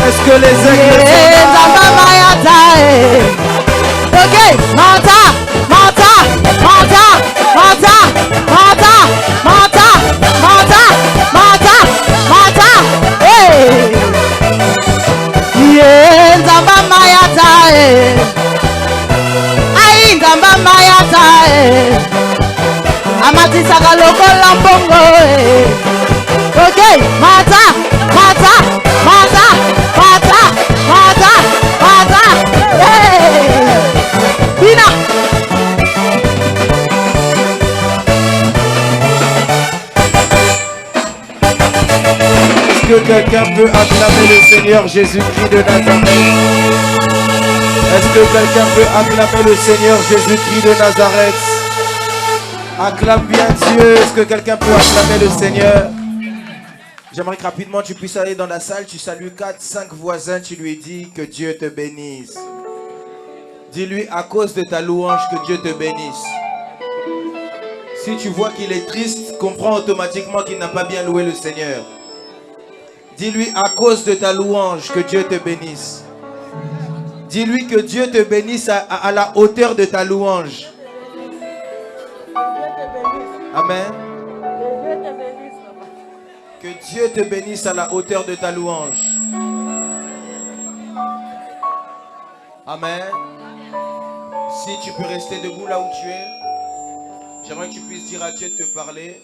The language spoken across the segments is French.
Est-ce que les aigles ok, Manta, hey, yeah, Zamba Mayata, ay, Zamba Mayata, Amati Sagaloko Lambongo, ok, Mata, hey, Bina. Est-ce que quelqu'un peut acclamer le Seigneur Jésus-Christ de Nazareth? Est-ce que quelqu'un peut acclamer le Seigneur Jésus-Christ de Nazareth? Acclame bien Dieu. Est-ce que quelqu'un peut acclamer le Seigneur? J'aimerais que rapidement tu puisses aller dans la salle, tu salues 4-5 voisins, tu lui dis que Dieu te bénisse. Dis-lui à cause de ta louange que Dieu te bénisse. Si tu vois qu'il est triste, comprends automatiquement qu'il n'a pas bien loué le Seigneur. Dis-lui à cause de ta louange que Dieu te bénisse. Dis-lui que Dieu te bénisse à la hauteur de ta louange. Amen. Que Dieu te bénisse à la hauteur de ta louange. Amen. Si tu peux rester debout là où tu es, j'aimerais que tu puisses dire à Dieu de te parler.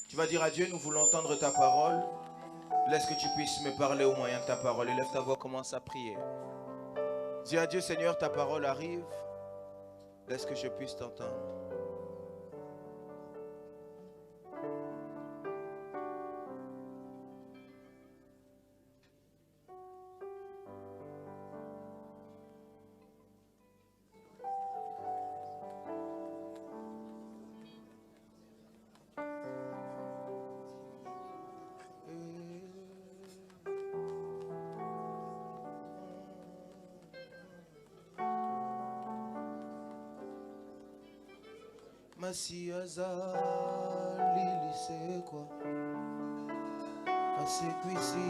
Tu vas dire à Dieu, nous voulons entendre ta parole. Laisse que tu puisses me parler au moyen de ta parole. Élève ta voix, commence à prier. Dis à Dieu, Seigneur, ta parole arrive. Laisse que je puisse t'entendre. Masi azali lisekwa asekwisi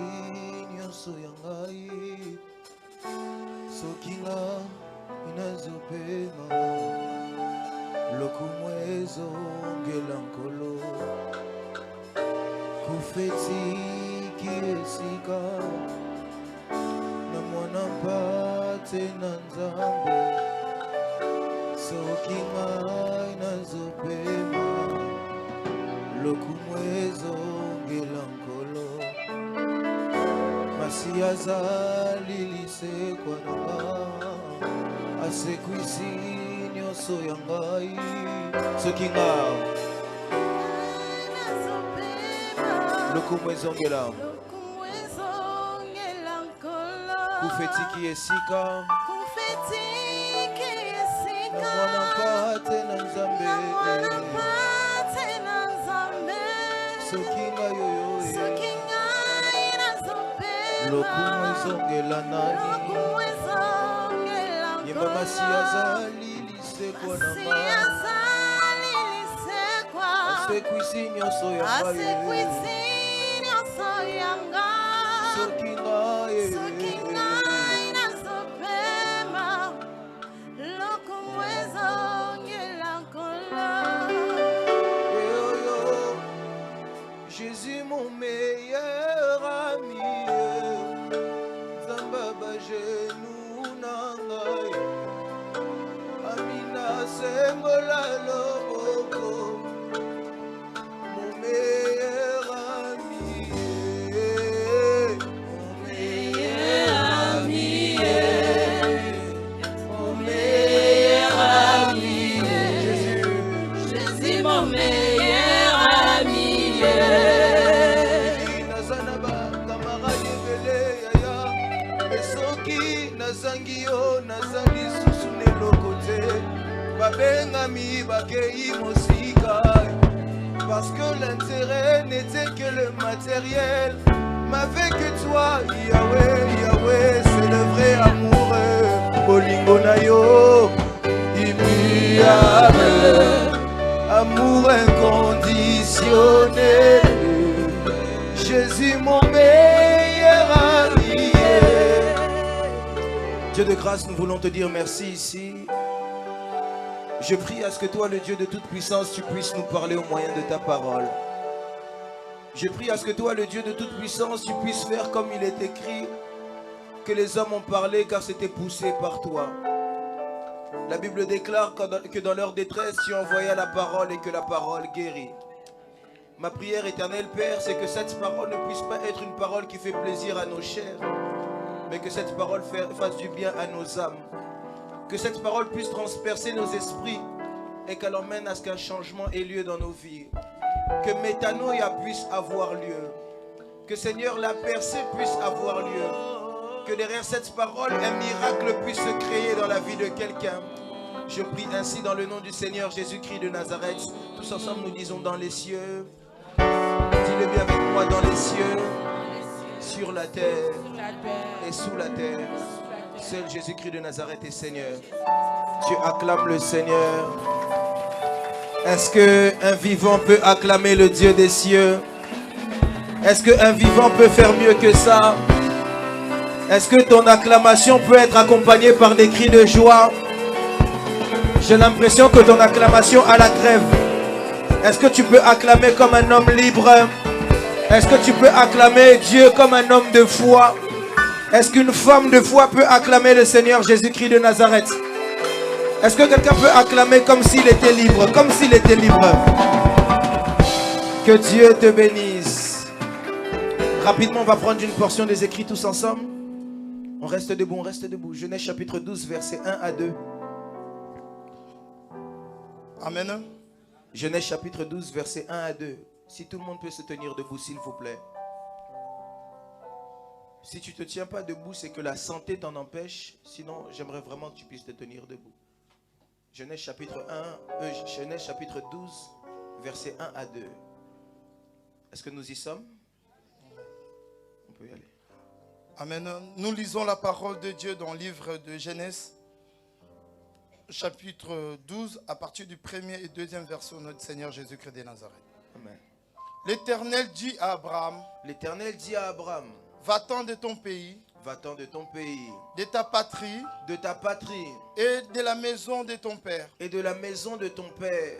nyonso ya ngai soki nga inazopema lokumu ezongela nkolo kufetiki esika na mwana mpate na nzambe soki ngai nazopema lokumu ezongela nkolo masi azali lisekwa na nga asekwisi nyonso ya ngai soki ngai lokumu ezongela kufetiki esika na mwana mpate na nzambe soki ngai yoyo lokumu ezongela nani yemba masi azali lisekwa na nga asekwisi nyonso ya ngai soki ngai Jésus mon meilleur ami, Zambaba genou nangai, Amina sengo lokola loboko, mon meilleur ami, mon meilleur ami, mon meilleur ami, Jésus, mon meilleur ami. Nazanaba, camarade ebele yaya, esoki nazangi yo nazali susu nelokote, babengami bakei mosika, parce que l'intérêt n'était que le matériel, mais avec toi Yahweh, Yahweh, c'est le vrai amour, bolingo na yo, immuable, amour inconditionnel, Jésus mon meilleur ami. Dieu de grâce, nous voulons te dire merci ici. Je prie à ce que toi, le Dieu de toute puissance, tu puisses nous parler au moyen de ta parole. Je prie à ce que toi, le Dieu de toute puissance, tu puisses faire comme il est écrit, que les hommes ont parlé car c'était poussé par toi. La Bible déclare que dans leur détresse, tu envoyais la parole et que la parole guérit. Ma prière, éternel Père, c'est que cette parole ne puisse pas être une parole qui fait plaisir à nos chairs, mais que cette parole fasse du bien à nos âmes. Que cette parole puisse transpercer nos esprits et qu'elle emmène à ce qu'un changement ait lieu dans nos vies. Que métanoïa puisse avoir lieu. Que Seigneur, la percée puisse avoir lieu. Que derrière cette parole, un miracle puisse se créer dans la vie de quelqu'un. Je prie ainsi dans le nom du Seigneur Jésus-Christ de Nazareth. Tous ensemble nous disons dans les cieux. Dis-le bien avec moi, dans les cieux, sur la terre et sous la terre. Seul Jésus-Christ de Nazareth est Seigneur. Tu acclames le Seigneur. Est-ce qu'un vivant peut acclamer le Dieu des cieux? Est-ce qu'un vivant peut faire mieux que ça? Est-ce que ton acclamation peut être accompagnée par des cris de joie? J'ai l'impression que ton acclamation a la trêve. Est-ce que tu peux acclamer comme un homme libre? Est-ce que tu peux acclamer Dieu comme un homme de foi? Est-ce qu'une femme de foi peut acclamer le Seigneur Jésus-Christ de Nazareth? Est-ce que quelqu'un peut acclamer comme s'il était libre? Comme s'il était libre. Que Dieu te bénisse. Rapidement, on va prendre une portion des écrits tous ensemble. On reste debout, on reste debout. Genèse chapitre 12, versets 1 à 2. Amen. Genèse chapitre 12, versets 1 à 2. Si tout le monde peut se tenir debout, s'il vous plaît. Si tu ne te tiens pas debout, c'est que la santé t'en empêche. Sinon, j'aimerais vraiment que tu puisses te tenir debout. Genèse chapitre 12, versets 1 à 2. Est-ce que nous y sommes? On peut y aller. Amen. Nous lisons la parole de Dieu dans le livre de Genèse, chapitre 12, à partir du 1er et 2e verset, notre Seigneur Jésus-Christ de Nazareth. Amen. L'Éternel dit à Abraham, L'Éternel dit à Abraham, va-t'en de ton pays, va-t'en de ton pays, de ta patrie de ta patrie et de la maison de ton père, et de la maison de ton père,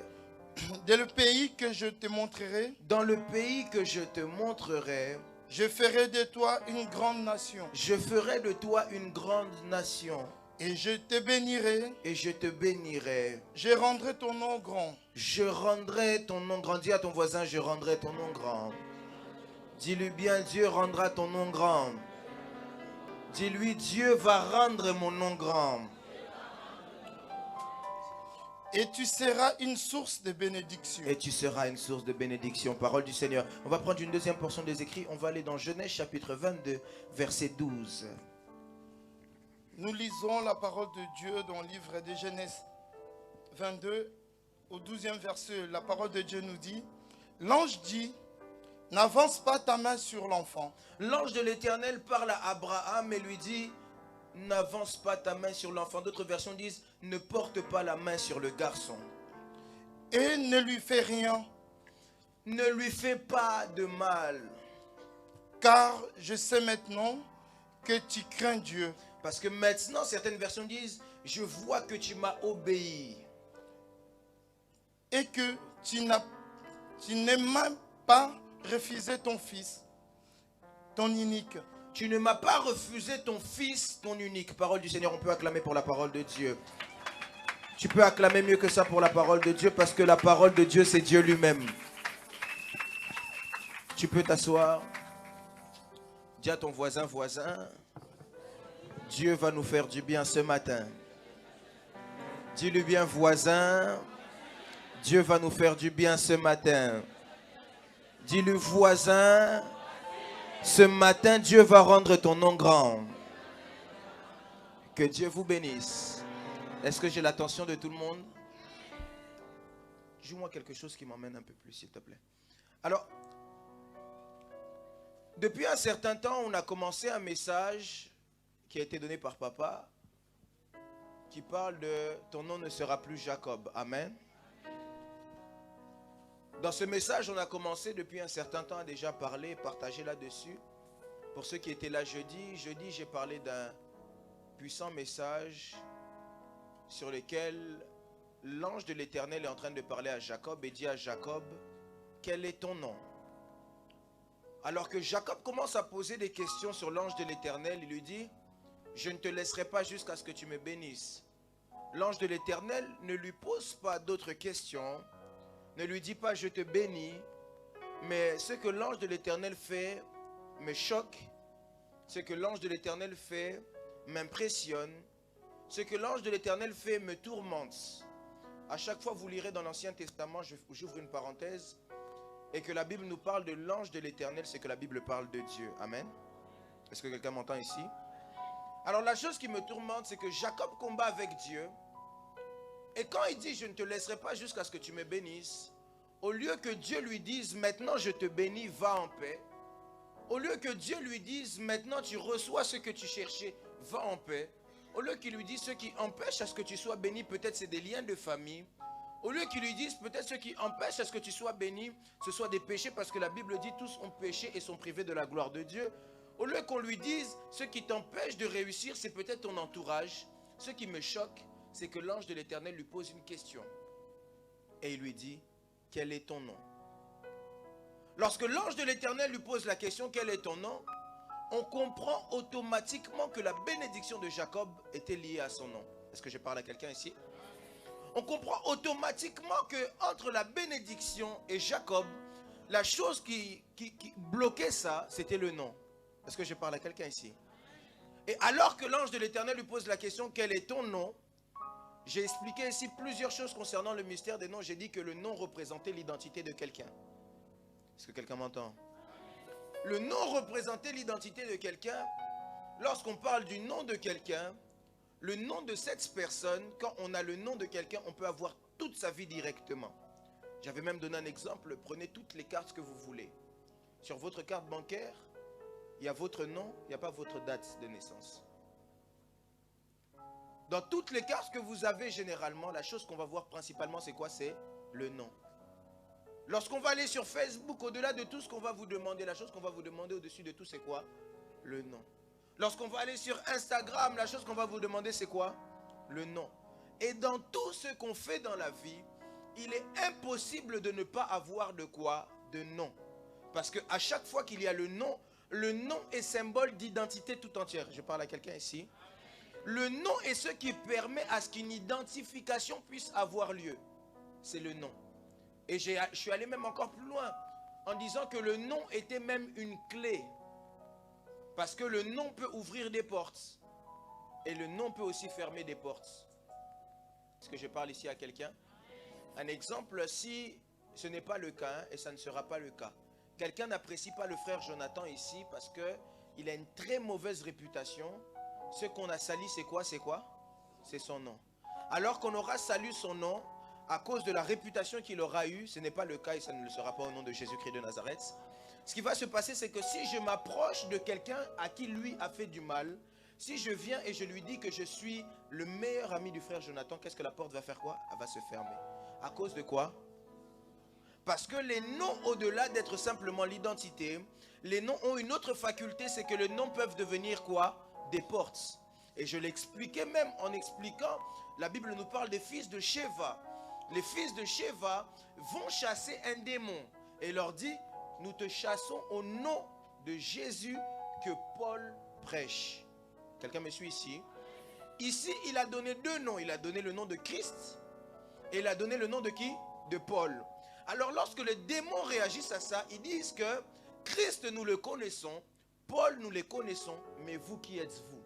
dans le pays que je te montrerai. dans le pays que je te montrerai. Je ferai de toi une grande nation. Je ferai de toi une grande nation. Et je te bénirai. Et je te bénirai. Je rendrai ton nom grand. Je rendrai ton nom grand. Dis à ton voisin, je rendrai ton nom grand. Dis-lui bien, Dieu rendra ton nom grand. Dis-lui, Dieu va rendre mon nom grand. Et tu seras une source de bénédiction. Et tu seras une source de bénédiction. Parole du Seigneur. On va prendre une deuxième portion des écrits. On va aller dans Genèse chapitre 22, verset 12. Nous lisons la parole de Dieu dans le livre de Genèse 22, au 12e verset. La parole de Dieu nous dit, l'ange dit, n'avance pas ta main sur l'enfant. L'ange de l'Éternel parle à Abraham et lui dit, n'avance pas ta main sur l'enfant. D'autres versions disent, ne porte pas la main sur le garçon. Et ne lui fais rien. Ne lui fais pas de mal. Car je sais maintenant que tu crains Dieu. Parce que maintenant, certaines versions disent, je vois que tu m'as obéi. Et que tu n'as même pas refusé ton fils, ton unique. Tu ne m'as pas refusé ton fils, ton unique. Parole du Seigneur, on peut acclamer pour la parole de Dieu. Tu peux acclamer mieux que ça pour la parole de Dieu parce que la parole de Dieu, c'est Dieu lui-même. Tu peux t'asseoir. Dis à ton voisin, Dieu va nous faire du bien ce matin. Dis-lui bien, voisin, Dieu va nous faire du bien ce matin. Dis-lui, voisin, ce matin, Dieu va rendre ton nom grand. Que Dieu vous bénisse. Est-ce que j'ai l'attention de tout le monde? Joue-moi quelque chose qui m'emmène un peu plus, s'il te plaît. Alors, depuis un certain temps, on a commencé un message qui a été donné par papa, qui parle de « Ton nom ne sera plus Jacob ». Amen. Dans ce message, on a commencé depuis un certain temps à déjà parler, partager là-dessus. Pour ceux qui étaient là jeudi, j'ai parlé d'un puissant message sur lequel l'ange de l'Éternel est en train de parler à Jacob et dit à Jacob, quel est ton nom? Alors que Jacob commence à poser des questions sur l'ange de l'Éternel, il lui dit, je ne te laisserai pas jusqu'à ce que tu me bénisses. L'ange de l'Éternel ne lui pose pas d'autres questions, ne lui dit pas je te bénis, mais ce que l'ange de l'Éternel fait me choque, ce que l'ange de l'Éternel fait m'impressionne, ce que l'ange de l'Éternel fait me tourmente. À chaque fois vous lirez dans l'Ancien Testament, j'ouvre une parenthèse, et que la Bible nous parle de l'ange de l'Éternel, c'est que la Bible parle de Dieu. Amen. Est-ce que quelqu'un m'entend ici? Alors la chose qui me tourmente, c'est que Jacob combat avec Dieu. Et quand il dit, je ne te laisserai pas jusqu'à ce que tu me bénisses, au lieu que Dieu lui dise, maintenant je te bénis, va en paix. Au lieu que Dieu lui dise, maintenant tu reçois ce que tu cherchais, va en paix. Au lieu qu'il lui dise, ce qui empêche à ce que tu sois béni, peut-être c'est des liens de famille. Au lieu qu'il lui dise, peut-être ce qui empêche à ce que tu sois béni, ce soit des péchés, parce que la Bible dit, tous ont péché et sont privés de la gloire de Dieu. Au lieu qu'on lui dise, ce qui t'empêche de réussir, c'est peut-être ton entourage. Ce qui me choque, c'est que l'ange de l'Éternel lui pose une question. Et il lui dit, quel est ton nom? Lorsque l'ange de l'Éternel lui pose la question, quel est ton nom? On comprend automatiquement que la bénédiction de Jacob était liée à son nom. Est-ce que je parle à quelqu'un ici? On comprend automatiquement que entre la bénédiction et Jacob, la chose qui bloquait ça, c'était le nom. Est-ce que je parle à quelqu'un ici? Et alors que l'ange de l'Éternel lui pose la question, quel est ton nom? J'ai expliqué ici plusieurs choses concernant le mystère des noms. J'ai dit que le nom représentait l'identité de quelqu'un. Est-ce que quelqu'un m'entend? Le nom représentait l'identité de quelqu'un. Lorsqu'on parle du nom de quelqu'un, le nom de cette personne, quand on a le nom de quelqu'un, on peut avoir toute sa vie directement. J'avais même donné un exemple. Prenez toutes les cartes que vous voulez. Sur votre carte bancaire, il y a votre nom, il n'y a pas votre date de naissance. Dans toutes les cartes que vous avez généralement, la chose qu'on va voir principalement, c'est quoi? C'est le nom. Lorsqu'on va aller sur Facebook, au-delà de tout ce qu'on va vous demander, la chose qu'on va vous demander au-dessus de tout, c'est quoi? Le nom. Lorsqu'on va aller sur Instagram, la chose qu'on va vous demander, c'est quoi? Le nom. Et dans tout ce qu'on fait dans la vie, il est impossible de ne pas avoir de quoi? De nom. Parce qu'à chaque fois qu'il y a le nom est symbole d'identité tout entière. Je parle à quelqu'un ici. Le nom est ce qui permet à ce qu'une identification puisse avoir lieu. C'est le nom. Et je suis allé même encore plus loin en disant que le nom était même une clé. Parce que le nom peut ouvrir des portes. Et le nom peut aussi fermer des portes. Est-ce que je parle ici à quelqu'un? Un exemple, si ce n'est pas le cas, hein, et ça ne sera pas le cas. Quelqu'un n'apprécie pas le frère Jonathan ici parce qu'il a une très mauvaise réputation. Ce qu'on a sali, c'est quoi? C'est quoi? C'est son nom. Alors qu'on aura sali son nom à cause de la réputation qu'il aura eue, ce n'est pas le cas et ça ne le sera pas au nom de Jésus-Christ de Nazareth. Ce qui va se passer, c'est que si je m'approche de quelqu'un à qui lui a fait du mal, si je viens et je lui dis que je suis le meilleur ami du frère Jonathan, qu'est-ce que la porte va faire quoi? Elle va se fermer. À cause de quoi? Parce que les noms, au-delà d'être simplement l'identité, les noms ont une autre faculté, c'est que les noms peuvent devenir quoi? Des portes. Et je l'expliquais même en expliquant, la Bible nous parle des fils de Sheva. Les fils de Sheva vont chasser un démon et leur dit, nous te chassons au nom de Jésus que Paul prêche. Quelqu'un me suit ici? ici, il a donné deux noms. Il a donné le nom de Christ et il a donné le nom de qui? De Paul. Alors lorsque les démons réagissent à ça, ils disent que Christ, nous le connaissons, Paul, nous les connaissons, mais vous, qui êtes-vous?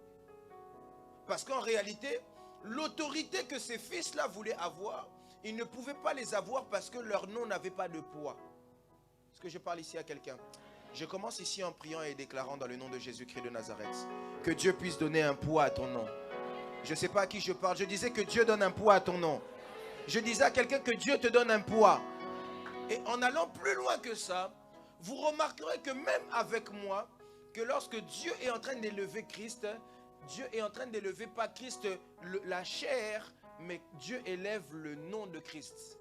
Parce qu'en réalité, l'autorité que ces fils-là voulaient avoir, ils ne pouvaient pas les avoir parce que leur nom n'avait pas de poids. Est-ce que je parle ici à quelqu'un? Je commence ici en priant et déclarant dans le nom de Jésus-Christ de Nazareth que Dieu puisse donner un poids à ton nom. Je ne sais pas à qui je parle. Je disais que Dieu donne un poids à ton nom. Je disais à quelqu'un que Dieu te donne un poids. Et en allant plus loin que ça, vous remarquerez que même avec moi, que lorsque Dieu est en train d'élever Christ, Dieu est en train d'élever pas Christ la chair, mais Dieu élève le nom de Christ.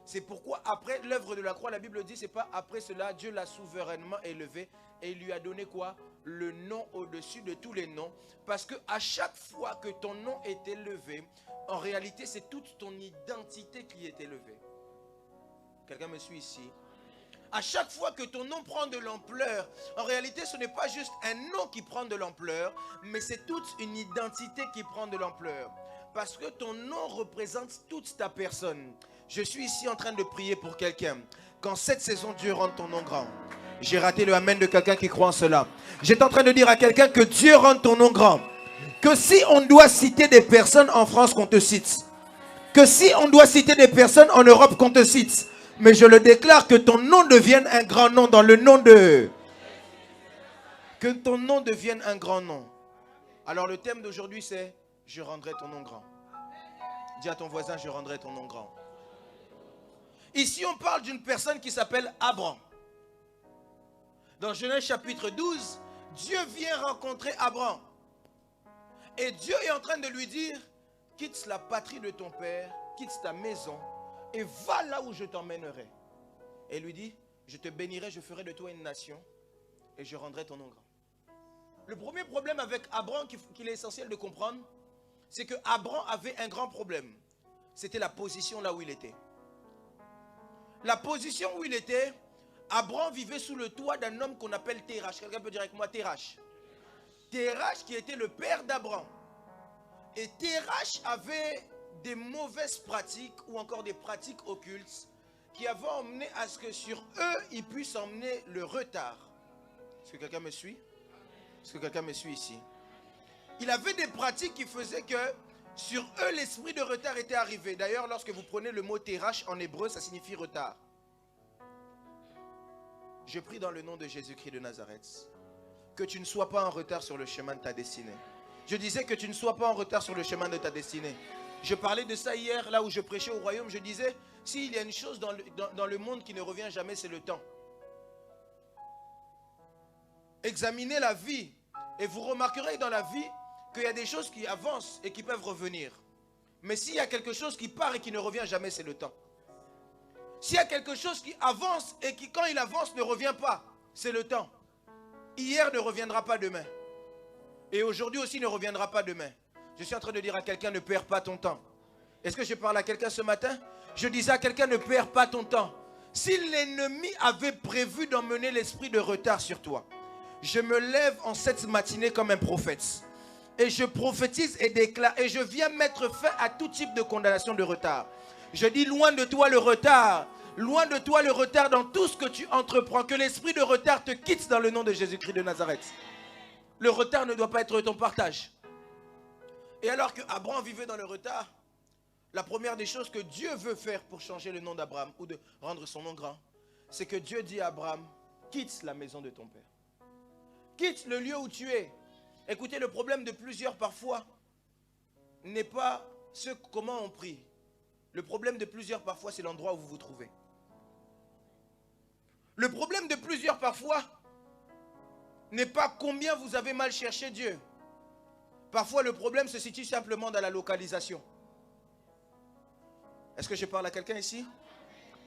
C'est pourquoi après l'œuvre de la croix, la Bible dit, c'est pas après cela, Dieu l'a souverainement élevé et il lui a donné quoi? Le nom au-dessus de tous les noms. Parce que à chaque fois que ton nom est élevé, en réalité, c'est toute ton identité qui est élevée. Quelqu'un me suit ici? À chaque fois que ton nom prend de l'ampleur, en réalité, ce n'est pas juste un nom qui prend de l'ampleur, mais c'est toute une identité qui prend de l'ampleur. Parce que ton nom représente toute ta personne. Je suis ici en train de prier pour quelqu'un. Qu'en cette saison, Dieu rende ton nom grand. J'ai raté le amen de quelqu'un qui croit en cela. J'étais en train de dire à quelqu'un que Dieu rende ton nom grand. Que si on doit citer des personnes en France, qu'on te cite. Que si on doit citer des personnes en Europe, qu'on te cite. Mais je le déclare, que ton nom devienne un grand nom dans le nom de... Que ton nom devienne un grand nom. Alors le thème d'aujourd'hui c'est, je rendrai ton nom grand. Dis à ton voisin, je rendrai ton nom grand. Ici on parle d'une personne qui s'appelle Abraham. Dans Genèse chapitre 12, Dieu vient rencontrer Abraham. Et Dieu est en train de lui dire, quitte la patrie de ton père, quitte ta maison, et va là où je t'emmènerai. Et il lui dit, je te bénirai, je ferai de toi une nation, et je rendrai ton nom grand. Le premier problème avec Abraham, qu'il est essentiel de comprendre, c'est que Abraham avait un grand problème. C'était la position là où il était. La position où il était, Abraham vivait sous le toit d'un homme qu'on appelle Terach. Quelqu'un peut dire avec moi Terach. Terach qui était le père d'Abraham. Et Terach avait des mauvaises pratiques ou encore des pratiques occultes qui avaient emmené à ce que sur eux, ils puissent emmener le retard. Est-ce que quelqu'un me suit? Est-ce que quelqu'un me suit ici? Il avait des pratiques qui faisaient que sur eux, l'esprit de retard était arrivé. D'ailleurs, lorsque vous prenez le mot Terach en hébreu, ça signifie retard. Je prie dans le nom de Jésus-Christ de Nazareth que tu ne sois pas en retard sur le chemin de ta destinée. Je disais que tu ne sois pas en retard sur le chemin de ta destinée. Je parlais de ça hier, là où je prêchais au royaume. Je disais, s'il y a une chose dans le monde qui ne revient jamais, c'est le temps. Examinez la vie et vous remarquerez dans la vie qu'il y a des choses qui avancent et qui peuvent revenir. Mais s'il y a quelque chose qui part et qui ne revient jamais, c'est le temps. S'il y a quelque chose qui avance et qui, quand il avance, ne revient pas, c'est le temps. Hier ne reviendra pas demain. Et aujourd'hui aussi ne reviendra pas demain. Je suis en train de dire à quelqu'un, ne perds pas ton temps. Est-ce que je parle à quelqu'un ce matin? Je disais à quelqu'un, ne perds pas ton temps. Si l'ennemi avait prévu d'emmener l'esprit de retard sur toi, je me lève en cette matinée comme un prophète. Et je prophétise et déclare. Et je viens mettre fin à tout type de condamnation de retard. Je dis, loin de toi le retard. Loin de toi le retard dans tout ce que tu entreprends. Que l'esprit de retard te quitte dans le nom de Jésus-Christ de Nazareth. Le retard ne doit pas être ton partage. Et alors que Abraham vivait dans le retard, la première des choses que Dieu veut faire pour changer le nom d'Abraham ou de rendre son nom grand, c'est que Dieu dit à Abraham, quitte la maison de ton père. Quitte le lieu où tu es. Écoutez, le problème de plusieurs parfois n'est pas comment on prie. Le problème de plusieurs parfois, c'est l'endroit où vous vous trouvez. Le problème de plusieurs parfois n'est pas combien vous avez mal cherché Dieu. Parfois, le problème se situe simplement dans la localisation. Est-ce que je parle à quelqu'un ici?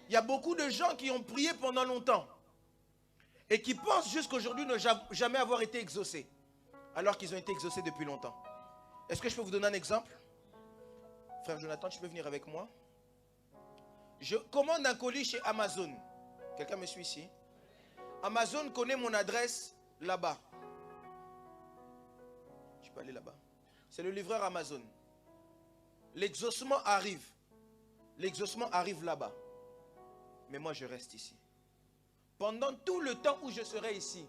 Il y a beaucoup de gens qui ont prié pendant longtemps et qui pensent jusqu'aujourd'hui ne jamais avoir été exaucés, alors qu'ils ont été exaucés depuis longtemps. Est-ce que je peux vous donner un exemple? Frère Jonathan, tu peux venir avec moi? Je commande un colis chez Amazon. Quelqu'un me suit ici? Amazon connaît mon adresse là-bas. Je peux aller là-bas. C'est le livreur Amazon. L'exaucement arrive. L'exaucement arrive là-bas. Mais moi, je reste ici. Pendant tout le temps où je serai ici,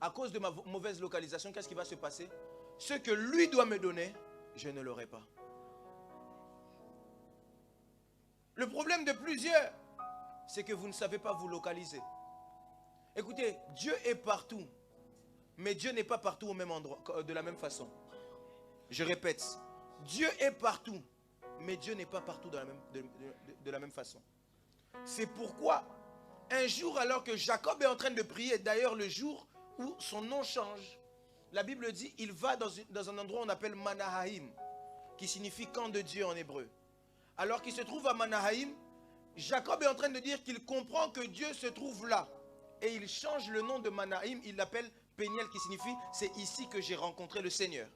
à cause de ma mauvaise localisation, qu'est-ce qui va se passer? Ce que lui doit me donner, je ne l'aurai pas. Le problème de plusieurs, c'est que vous ne savez pas vous localiser. Écoutez, Dieu est partout, mais Dieu n'est pas partout au même endroit, de la même façon. Je répète, Dieu est partout, mais Dieu n'est pas partout de la même façon. C'est pourquoi, un jour alors que Jacob est en train de prier, d'ailleurs le jour où son nom change, la Bible dit, il va dans un endroit qu'on appelle Manahaim, qui signifie camp de Dieu en hébreu. Alors qu'il se trouve à Manahaim, Jacob est en train de dire qu'il comprend que Dieu se trouve là. Et il change le nom de Manahaim, il l'appelle Péniel, qui signifie c'est ici que j'ai rencontré le Seigneur.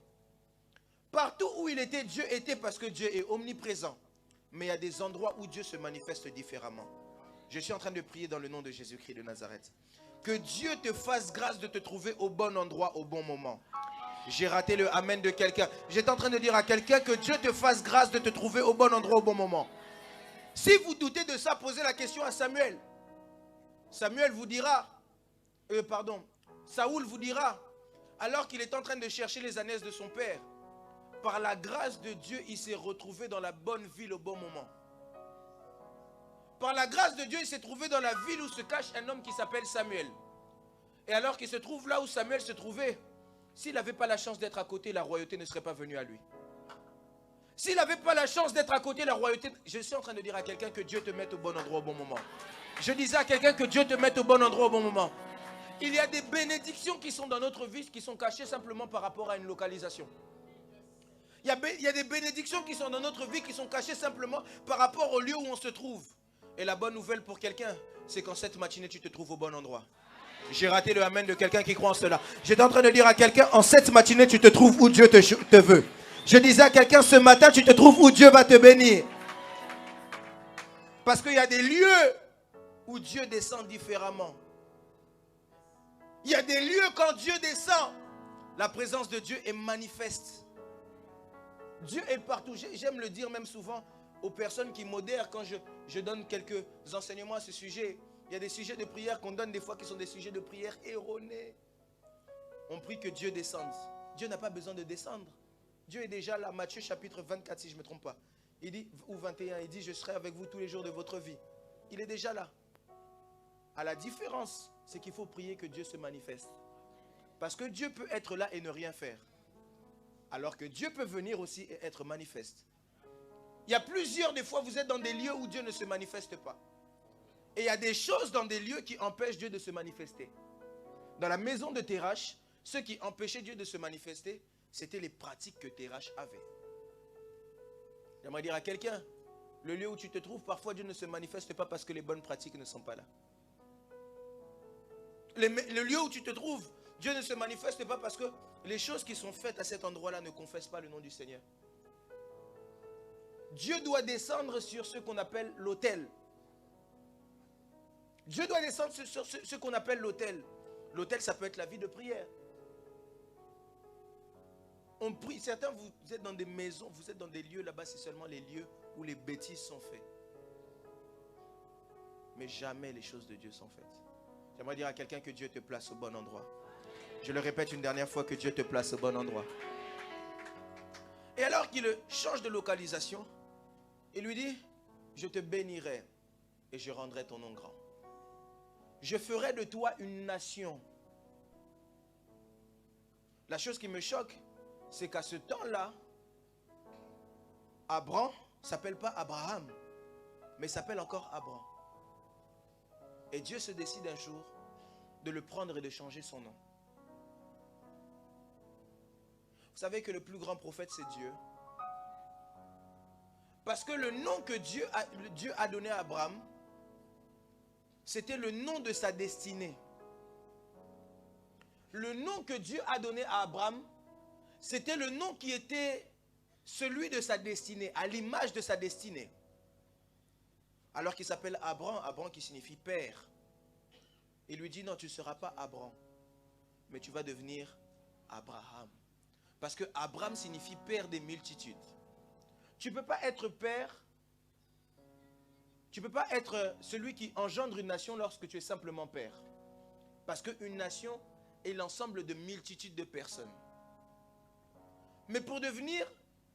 Partout où il était, Dieu était parce que Dieu est omniprésent. Mais il y a des endroits où Dieu se manifeste différemment. Je suis en train de prier dans le nom de Jésus-Christ de Nazareth. Que Dieu te fasse grâce de te trouver au bon endroit, au bon moment. J'ai raté le amen de quelqu'un. J'étais en train de dire à quelqu'un que Dieu te fasse grâce de te trouver au bon endroit, au bon moment. Si vous doutez de ça, posez la question à Samuel. Samuel vous dira, Saoul vous dira, alors qu'il est en train de chercher les ânesse de son père, par la grâce de Dieu, il s'est retrouvé dans la bonne ville au bon moment. Par la grâce de Dieu, il s'est trouvé dans la ville où se cache un homme qui s'appelle Samuel. Et alors qu'il se trouve là où Samuel se trouvait, s'il n'avait pas la chance d'être à côté, la royauté ne serait pas venue à lui. S'il n'avait pas la chance d'être à côté, la royauté... Je suis en train de dire à quelqu'un que Dieu te mette au bon endroit au bon moment. Je disais à quelqu'un que Dieu te mette au bon endroit au bon moment. Il y a des bénédictions qui sont dans notre vie, qui sont cachées simplement par rapport à une localisation. Il y a des bénédictions qui sont dans notre vie, qui sont cachées simplement par rapport au lieu où on se trouve. Et la bonne nouvelle pour quelqu'un, c'est qu'en cette matinée, tu te trouves au bon endroit. J'ai raté le amen de quelqu'un qui croit en cela. J'étais en train de dire à quelqu'un, en cette matinée, tu te trouves où Dieu te veut. Je disais à quelqu'un, ce matin, tu te trouves où Dieu va te bénir. Parce qu'il y a des lieux où Dieu descend différemment. Il y a des lieux quand Dieu descend, la présence de Dieu est manifeste. Dieu est partout. J'aime le dire même souvent aux personnes qui modèrent quand je donne quelques enseignements à ce sujet. Il y a des sujets de prière qu'on donne des fois qui sont des sujets de prière erronés. On prie que Dieu descende. Dieu n'a pas besoin de descendre. Dieu est déjà là. Matthieu chapitre 24 si je ne me trompe pas. Il dit, ou 21, il dit, je serai avec vous tous les jours de votre vie. Il est déjà là. À la différence, c'est qu'il faut prier que Dieu se manifeste. Parce que Dieu peut être là et ne rien faire. Alors que Dieu peut venir aussi et être manifeste. Il y a plusieurs des fois, vous êtes dans des lieux où Dieu ne se manifeste pas. Et il y a des choses dans des lieux qui empêchent Dieu de se manifester. Dans la maison de Térache, ce qui empêchait Dieu de se manifester, c'était les pratiques que Térache avait. J'aimerais dire à quelqu'un, le lieu où tu te trouves, parfois Dieu ne se manifeste pas parce que les bonnes pratiques ne sont pas là. Le lieu où tu te trouves, Dieu ne se manifeste pas parce que les choses qui sont faites à cet endroit-là ne confessent pas le nom du Seigneur. Dieu doit descendre sur ce qu'on appelle l'autel. Dieu doit descendre sur ce qu'on appelle l'autel. L'autel, ça peut être la vie de prière. On prie, certains, vous êtes dans des maisons, vous êtes dans des lieux, là-bas, c'est seulement les lieux où les bêtises sont faites. Mais jamais les choses de Dieu sont faites. J'aimerais dire à quelqu'un que Dieu te place au bon endroit. Je le répète une dernière fois, que Dieu te place au bon endroit. Et alors qu'il change de localisation, il lui dit, je te bénirai et je rendrai ton nom grand. Je ferai de toi une nation. La chose qui me choque, c'est qu'à ce temps-là, Abraham ne s'appelle pas Abraham, mais s'appelle encore Abraham. Et Dieu se décide un jour de le prendre et de changer son nom. Vous savez que le plus grand prophète, c'est Dieu. Parce que le nom que Dieu a donné à Abraham, c'était le nom de sa destinée. Le nom que Dieu a donné à Abraham, c'était le nom qui était celui de sa destinée, à l'image de sa destinée. Alors qu'il s'appelle Abraham, Abraham qui signifie père. Il lui dit non, tu ne seras pas Abraham, mais tu vas devenir Abraham. Parce que Abraham signifie père des multitudes. Tu ne peux pas être père, tu ne peux pas être celui qui engendre une nation lorsque tu es simplement père. Parce qu'une nation est l'ensemble de multitudes de personnes. Mais pour devenir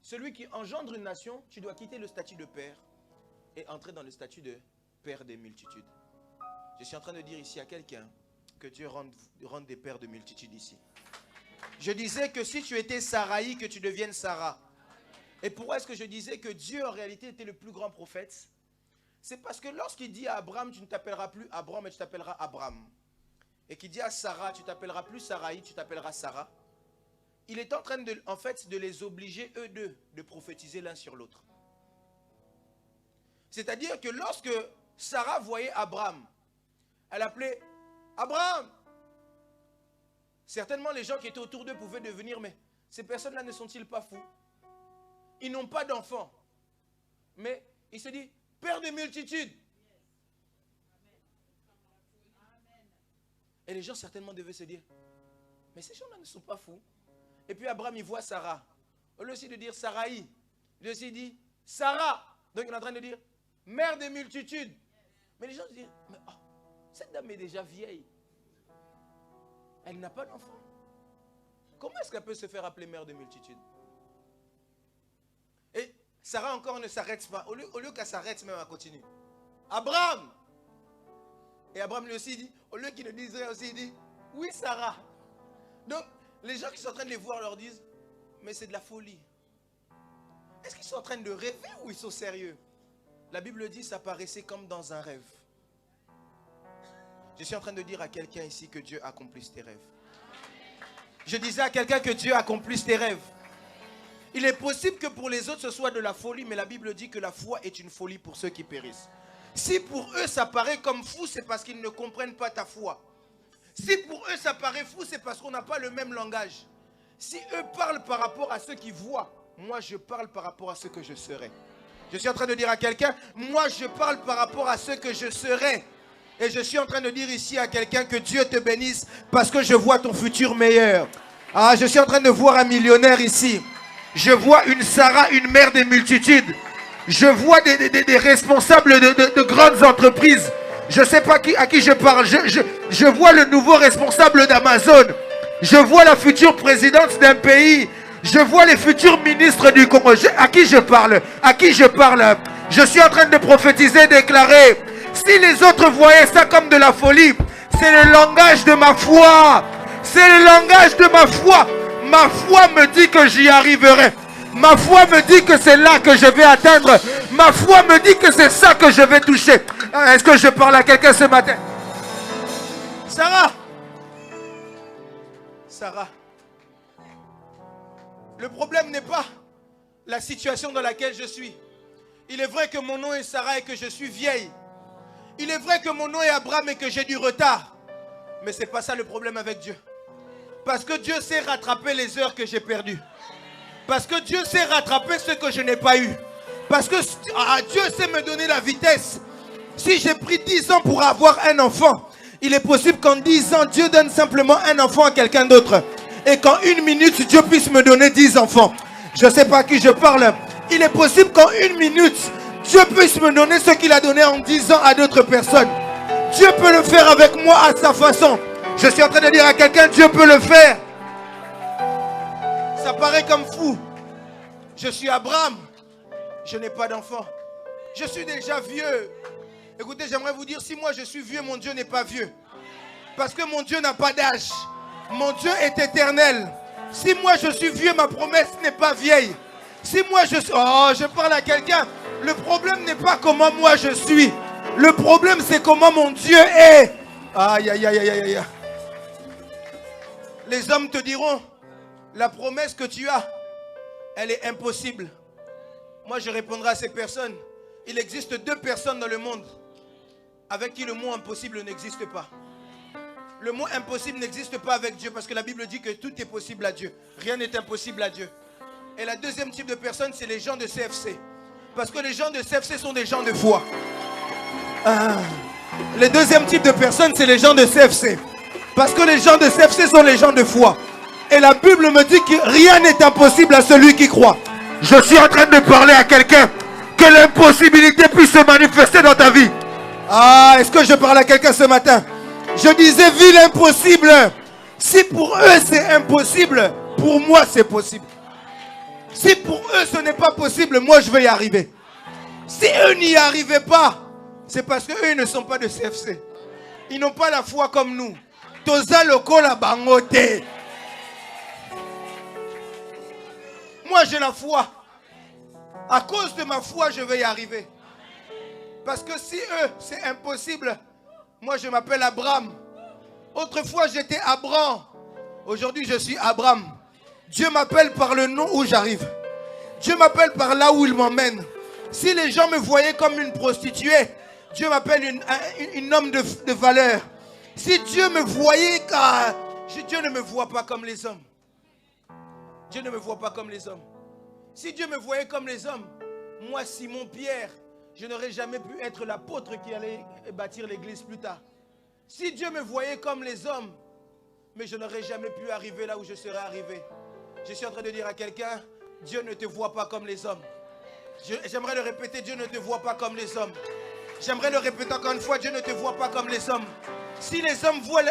celui qui engendre une nation, tu dois quitter le statut de père et entrer dans le statut de père des multitudes. Je suis en train de dire ici à quelqu'un que Dieu rende des pères de multitudes ici. Je disais que si tu étais Saraï, que tu deviennes Sarah. Et pourquoi est-ce que je disais que Dieu en réalité était le plus grand prophète? C'est parce que lorsqu'il dit à Abraham, tu ne t'appelleras plus Abraham, mais tu t'appelleras Abraham. Et qu'il dit à Sarah, tu t'appelleras plus Saraï, tu t'appelleras Sarah. Il est en train de les obliger, eux deux, de prophétiser l'un sur l'autre. C'est-à-dire que lorsque Sarah voyait Abraham, elle appelait Abraham. Certainement les gens qui étaient autour d'eux pouvaient devenir, mais ces personnes-là ne sont-ils pas fous? Ils n'ont pas d'enfants. Mais il se dit, père de multitudes. Et les gens certainement devaient se dire, mais ces gens-là ne sont pas fous. Et puis Abraham, il voit Sarah. Au lieu aussi de dire Saraï, il aussi dit Sarah. Donc il est en train de dire mère des multitudes. Mais les gens se disent, mais oh, cette dame est déjà vieille. Elle n'a pas d'enfant. Comment est-ce qu'elle peut se faire appeler mère des multitudes? Et Sarah encore ne s'arrête pas. Au lieu qu'elle s'arrête même, elle continue. Abraham. Et Abraham lui aussi dit, au lieu qu'il ne dise rien aussi, il dit, oui Sarah. Donc, les gens qui sont en train de les voir leur disent, mais c'est de la folie. Est-ce qu'ils sont en train de rêver ou ils sont sérieux? La Bible dit, ça paraissait comme dans un rêve. Je suis en train de dire à quelqu'un ici que Dieu accomplisse tes rêves. Je disais à quelqu'un que Dieu accomplisse tes rêves. Il est possible que pour les autres ce soit de la folie, mais la Bible dit que la foi est une folie pour ceux qui périssent. Si pour eux ça paraît comme fou, c'est parce qu'ils ne comprennent pas ta foi. Si pour eux ça paraît fou, c'est parce qu'on n'a pas le même langage. Si eux parlent par rapport à ceux qui voient, moi je parle par rapport à ce que je serai. Je suis en train de dire à quelqu'un, moi je parle par rapport à ce que je serai. Et je suis en train de dire ici à quelqu'un que Dieu te bénisse parce que je vois ton futur meilleur. Ah, je suis en train de voir un millionnaire ici. Je vois une Sarah, une mère des multitudes. Je vois des responsables de grandes entreprises. Je ne sais pas à qui je parle. Je vois le nouveau responsable d'Amazon. Je vois la future présidente d'un pays. Je vois les futurs ministres du Congo. À qui je parle? À qui je parle? Je suis en train de prophétiser, déclarer. Si les autres voyaient ça comme de la folie, c'est le langage de ma foi. C'est le langage de ma foi. Ma foi me dit que j'y arriverai. Ma foi me dit que c'est là que je vais atteindre. Ma foi me dit que c'est ça que je vais toucher. Est-ce que je parle à quelqu'un ce matin? Sarah. Sarah. Le problème n'est pas la situation dans laquelle je suis. Il est vrai que mon nom est Sarah et que je suis vieille. Il est vrai que mon nom est Abraham et que j'ai du retard. Mais ce n'est pas ça le problème avec Dieu. Parce que Dieu sait rattraper les heures que j'ai perdues. Parce que Dieu sait rattraper ce que je n'ai pas eu. Parce que Dieu sait me donner la vitesse. Si j'ai pris 10 ans pour avoir un enfant, il est possible qu'en 10 ans, Dieu donne simplement un enfant à quelqu'un d'autre. Et qu'en 1 minute, Dieu puisse me donner 10 enfants. Je ne sais pas à qui je parle. Il est possible qu'en 1 minute, Dieu puisse me donner ce qu'il a donné en 10 ans à d'autres personnes. Dieu peut le faire avec moi à sa façon. Je suis en train de dire à quelqu'un, Dieu peut le faire. Ça paraît comme fou. Je suis Abraham. Je n'ai pas d'enfant. Je suis déjà vieux. Écoutez, j'aimerais vous dire, si moi je suis vieux, mon Dieu n'est pas vieux. Parce que mon Dieu n'a pas d'âge. Mon Dieu est éternel. Si moi je suis vieux, ma promesse n'est pas vieille. Si moi je suis... Oh, je parle à quelqu'un. Le problème n'est pas comment moi je suis. Le problème c'est comment mon Dieu est. Aïe, aïe, aïe, aïe, aïe. Les hommes te diront, la promesse que tu as, elle est impossible. Moi je répondrai à ces personnes. Il existe 2 personnes dans le monde avec qui le mot impossible n'existe pas. Le mot impossible n'existe pas avec Dieu parce que la Bible dit que tout est possible à Dieu. Rien n'est impossible à Dieu. Et la deuxième type de personne, c'est les gens de CFC. Parce que les gens de CFC sont des gens de foi. Le deuxième type de personne, c'est les gens de CFC. Parce que les gens de CFC sont les gens de foi. Et la Bible me dit que rien n'est impossible à celui qui croit. Je suis en train de parler à quelqu'un. Que l'impossibilité puisse se manifester dans ta vie. Ah, est-ce que je parle à quelqu'un ce matin? Je disais, vis l'impossible. Si pour eux c'est impossible, pour moi c'est possible. Si pour eux ce n'est pas possible, moi je vais y arriver. Si eux n'y arrivaient pas, c'est parce qu'eux ne sont pas de CFC. Ils n'ont pas la foi comme nous. Toza lokola bangote. Moi j'ai la foi. À cause de ma foi, je vais y arriver. Parce que si eux, c'est impossible, moi je m'appelle Abraham. Autrefois j'étais Abraham. Aujourd'hui je suis Abraham. Dieu m'appelle par le nom où j'arrive. Dieu m'appelle par là où il m'emmène. Si les gens me voyaient comme une prostituée, Dieu m'appelle un homme de valeur. Si Dieu me voyait, car Dieu ne me voit pas comme les hommes. Dieu ne me voit pas comme les hommes. Si Dieu me voyait comme les hommes, moi Simon Pierre, je n'aurais jamais pu être l'apôtre qui allait bâtir l'église plus tard. Si Dieu me voyait comme les hommes, mais je n'aurais jamais pu arriver là où je serais arrivé. Je suis en train de dire à quelqu'un, Dieu ne te voit pas comme les hommes. J'aimerais le répéter, Dieu ne te voit pas comme les hommes. J'aimerais le répéter encore une fois, Dieu ne te voit pas comme les hommes. Si les hommes voient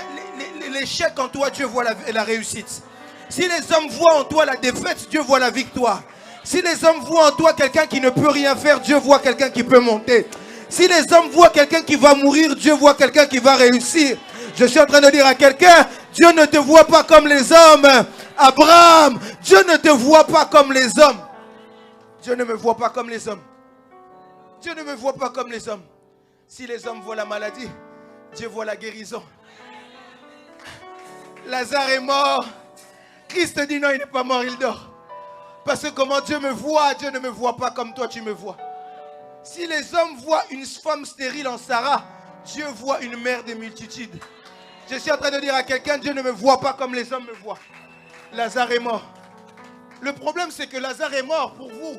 l'échec en toi, Dieu voit la réussite. Si les hommes voient en toi la défaite, Dieu voit la victoire. Si les hommes voient en toi quelqu'un qui ne peut rien faire, Dieu voit quelqu'un qui peut monter. Si les hommes voient quelqu'un qui va mourir, Dieu voit quelqu'un qui va réussir. Je suis en train de dire à quelqu'un, Dieu ne te voit pas comme les hommes. Abraham, Dieu ne te voit pas comme les hommes. Dieu ne me voit pas comme les hommes. Dieu ne me voit pas comme les hommes. Si les hommes voient la maladie, Dieu voit la guérison. Lazare est mort. Christ dit non, il n'est pas mort, il dort. Parce que comment Dieu me voit, Dieu ne me voit pas comme toi tu me vois. Si les hommes voient une femme stérile en Sarah, Dieu voit une mère des multitudes. Je suis en train de dire à quelqu'un, Dieu ne me voit pas comme les hommes me voient. Lazare est mort. Le problème c'est que Lazare est mort pour vous,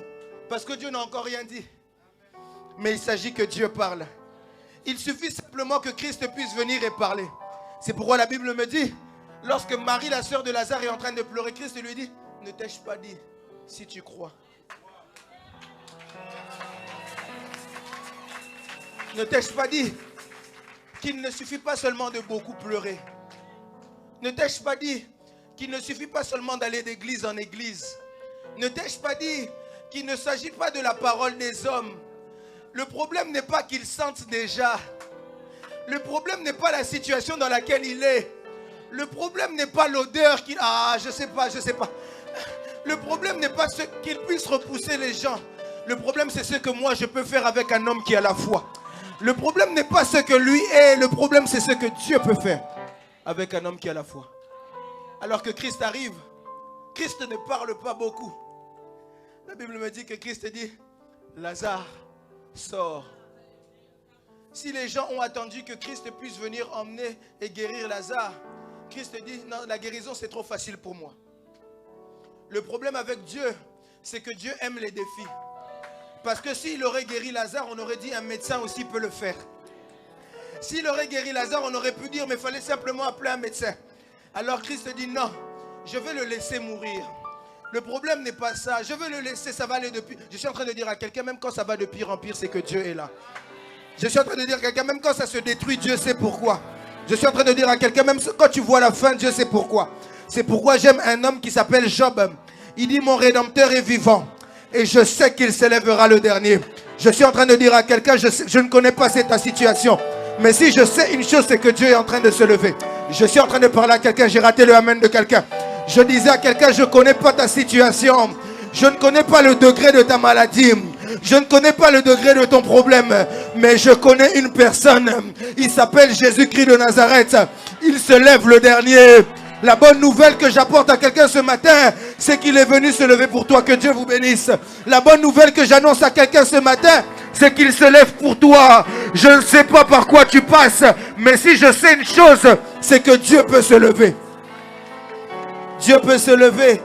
parce que Dieu n'a encore rien dit. Mais il s'agit que Dieu parle. Il suffit simplement que Christ puisse venir et parler. C'est pourquoi la Bible me dit, lorsque Marie, la sœur de Lazare, est en train de pleurer, Christ lui dit, ne t'ai-je pas dit si tu crois? Ne t'ai-je pas dit qu'il ne suffit pas seulement de beaucoup pleurer? Ne t'ai-je pas dit qu'il ne suffit pas seulement d'aller d'église en église? Ne t'ai-je pas dit qu'il ne s'agit pas de la parole des hommes? Le problème n'est pas qu'il sente déjà. Le problème n'est pas la situation dans laquelle il est. Le problème n'est pas l'odeur qu'il... Ah, je sais pas. Le problème n'est pas ce qu'il puisse repousser les gens. Le problème, c'est ce que moi, je peux faire avec un homme qui a la foi. Le problème n'est pas ce que lui est. Le problème, c'est ce que Dieu peut faire avec un homme qui a la foi. Alors que Christ arrive, Christ ne parle pas beaucoup. La Bible me dit que Christ dit, Lazare, sors. Si les gens ont attendu que Christ puisse venir emmener et guérir Lazare, Christ dit, non, la guérison c'est trop facile pour moi. Le problème avec Dieu, c'est que Dieu aime les défis. Parce que s'il aurait guéri Lazare, on aurait dit un médecin aussi peut le faire. S'il aurait guéri Lazare, on aurait pu dire, mais il fallait simplement appeler un médecin. Alors Christ dit, non, je vais le laisser mourir. Le problème n'est pas ça, je vais le laisser, ça va aller de pire. Je suis en train de dire à quelqu'un, même quand ça va de pire en pire, c'est que Dieu est là. Je suis en train de dire à quelqu'un, même quand ça se détruit, Dieu sait pourquoi. Je suis en train de dire à quelqu'un, même quand tu vois la fin, Dieu sait pourquoi. C'est pourquoi j'aime un homme qui s'appelle Job. Il dit, mon Rédempteur est vivant. Et je sais qu'il s'élèvera le dernier. Je suis en train de dire à quelqu'un, je ne connais pas ta situation. Mais si je sais une chose, c'est que Dieu est en train de se lever. Je suis en train de parler à quelqu'un, j'ai raté le amen de quelqu'un. Je disais à quelqu'un, je ne connais pas ta situation. Je ne connais pas le degré de ta maladie. Je ne connais pas le degré de ton problème. Mais je connais une personne. Il s'appelle Jésus-Christ de Nazareth. Il se lève le dernier. La bonne nouvelle que j'apporte à quelqu'un ce matin, c'est qu'il est venu se lever pour toi. Que Dieu vous bénisse. La bonne nouvelle que j'annonce à quelqu'un ce matin, c'est qu'il se lève pour toi. Je ne sais pas par quoi tu passes, mais si je sais une chose, c'est que Dieu peut se lever. Dieu peut se lever.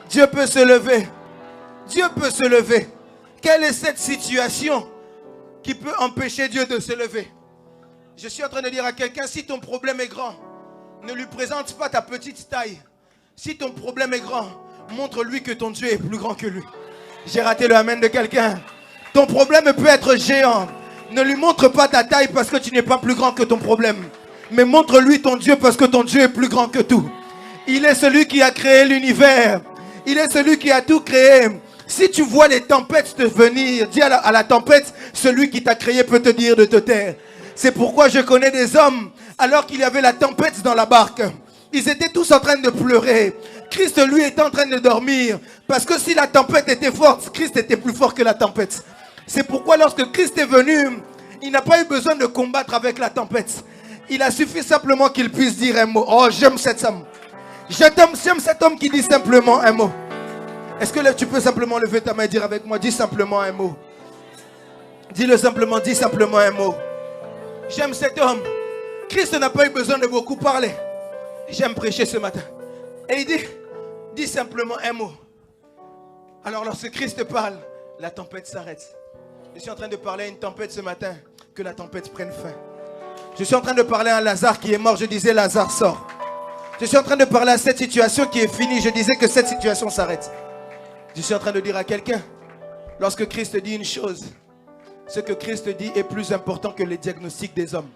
Dieu peut se lever. Dieu peut se lever. Quelle est cette situation qui peut empêcher Dieu de se lever? Je suis en train de dire à quelqu'un, si ton problème est grand, ne lui présente pas ta petite taille. Si ton problème est grand, montre-lui que ton Dieu est plus grand que lui. J'ai raté le amen de quelqu'un. Ton problème peut être géant. Ne lui montre pas ta taille parce que tu n'es pas plus grand que ton problème. Mais montre-lui ton Dieu parce que ton Dieu est plus grand que tout. Il est celui qui a créé l'univers. Il est celui qui a tout créé. Si tu vois les tempêtes te venir, dis à la tempête, celui qui t'a créé peut te dire de te taire. C'est pourquoi je connais des hommes, alors qu'il y avait la tempête dans la barque. Ils étaient tous en train de pleurer. Christ, lui, était en train de dormir. Parce que si la tempête était forte, Christ était plus fort que la tempête. C'est pourquoi lorsque Christ est venu, il n'a pas eu besoin de combattre avec la tempête. Il a suffi simplement qu'il puisse dire un mot. Oh, j'aime cet homme. J'aime cet homme qui dit simplement un mot. Est-ce que tu peux simplement lever ta main et dire avec moi, dis simplement un mot. Dis-le simplement, dis simplement un mot. J'aime cet homme. Christ n'a pas eu besoin de beaucoup parler. J'aime prêcher ce matin. Et il dit, dis simplement un mot. Alors lorsque Christ parle, la tempête s'arrête. Je suis en train de parler à une tempête ce matin, que la tempête prenne fin. Je suis en train de parler à un Lazare qui est mort, je disais Lazare sort. Je suis en train de parler à cette situation qui est finie, je disais que cette situation s'arrête. Je suis en train de dire à quelqu'un, lorsque Christ dit une chose, ce que Christ dit est plus important que les diagnostics des hommes.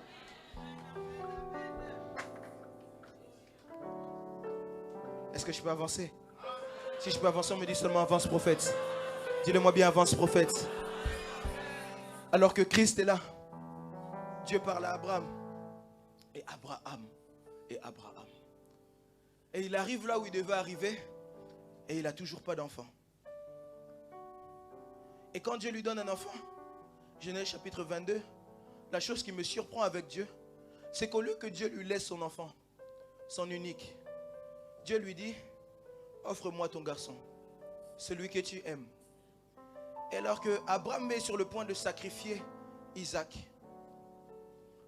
Est-ce que je peux avancer? Si je peux avancer, on me dit seulement avance prophète. Dis-le-moi bien, avance prophète. Alors que Christ est là, Dieu parle à Abraham. Et Abraham. Et Abraham. Et il arrive là où il devait arriver. Et il n'a toujours pas d'enfant. Et quand Dieu lui donne un enfant, Genèse chapitre 22, la chose qui me surprend avec Dieu, c'est qu'au lieu que Dieu lui laisse son enfant, son unique, Dieu lui dit, offre-moi ton garçon, celui que tu aimes. Et alors que Abraham est sur le point de sacrifier Isaac,